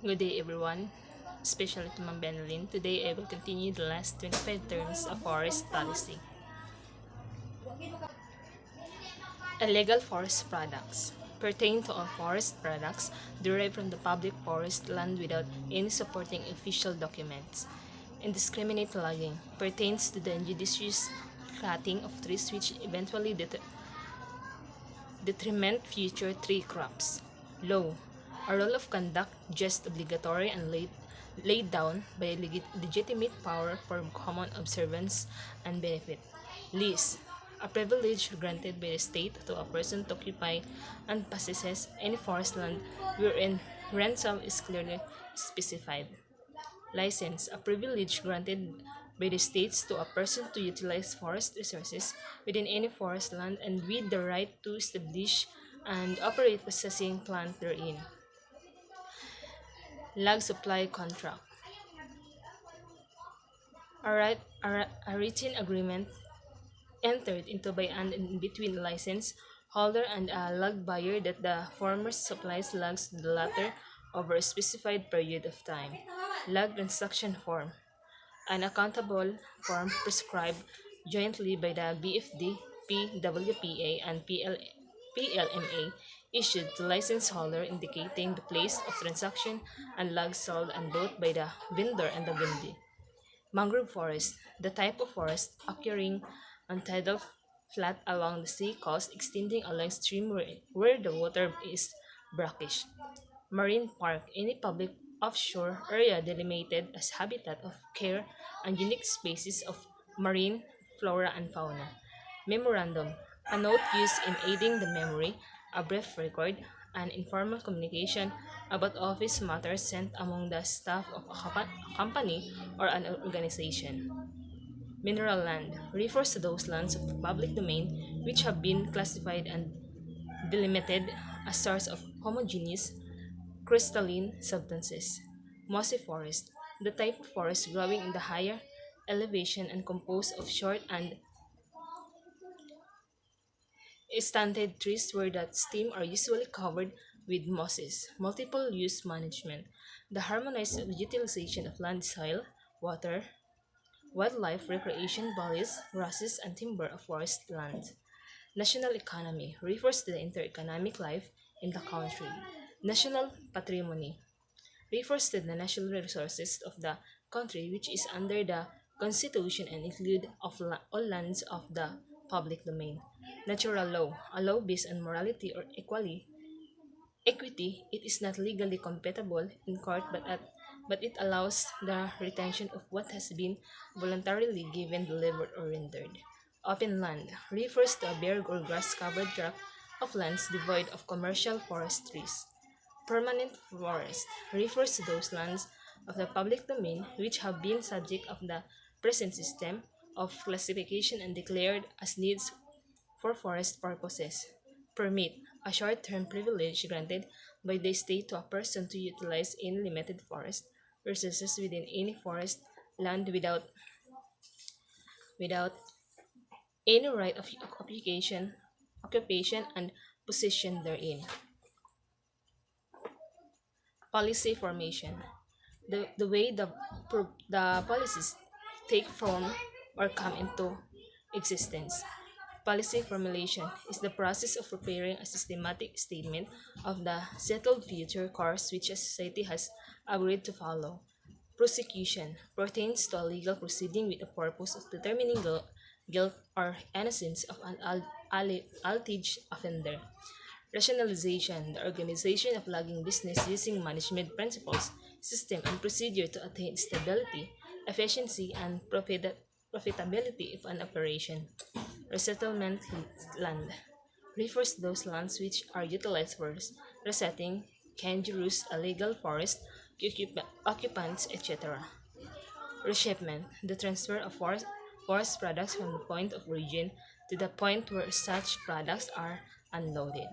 Good day everyone, especially to Ma'am Benelin. Today I will continue the last 25 terms of forest policy. Illegal forest products pertain to all forest products derived from the public forest land without any supporting official documents. Indiscriminate logging pertains to the injudicious cutting of trees which eventually detriment future tree crops. Law, a rule of conduct just obligatory and laid down by a legitimate power for common observance and benefit. Lease, a privilege granted by the state to a person to occupy and possesses any forest land wherein rental is clearly specified. License, a privilege granted by the states to a person to utilize forest resources within any forest land and with the right to establish and operate processing plant therein. Log supply contract, a written agreement entered into by and in between the license holder and a log buyer that the former supplies logs to the latter over a specified period of time. Log transaction form, an accountable form prescribed jointly by the BFD, PWPA, and PLMA, issued to license holder indicating the place of transaction and logs sold and bought by the vendor and the vendee. Mangrove forest, the type of forest occurring on tidal flat along the sea coast extending along stream where the water is brackish. Marine park, any public offshore area delimited as habitat of care and unique species of marine flora and fauna. Memorandum, a note used in aiding the memory, a brief record, and informal communication about office matters sent among the staff of a company or an organization. Mineral land refers to those lands of the public domain which have been classified and delimited as source of homogeneous crystalline substances. Mossy forest, the type of forest growing in the higher elevation and composed of short and stunted trees where that stem are usually covered with mosses. Multiple use management, the harmonized utilization of land, soil, water, wildlife, recreation, valleys, grasses, and timber of forest land. National economy refers to the inter-economic life in the country. National patrimony refers to the national resources of the country which is under the constitution and include all lands of the public domain. Natural law, a law based on morality or equity, it is not legally compatible in court but it allows the retention of what has been voluntarily given, delivered, or rendered. Open land refers to a bare or grass-covered tract of lands devoid of commercial forestries. Permanent forest refers to those lands of the public domain which have been subject of the present system of classification and declared as needs for forest purposes. Permit, a short-term privilege granted by the state to a person to utilize any limited forest resources within any forest land without any right of occupation and possession therein. Policy formation, the way the policies take form or come into existence. Policy formulation is the process of preparing a systematic statement of the settled future course which a society has agreed to follow. Prosecution pertains to a legal proceeding with the purpose of determining guilt or innocence of an alleged offender. Rationalization, the organization of logging business using management principles, system, and procedure to attain stability, efficiency, and profitability of an operation. Resettlement land refers to those lands which are utilized for resetting kangaroos, illegal forest occupants, etc. Reshipment, the transfer of forest products from the point of origin to the point where such products are unloaded.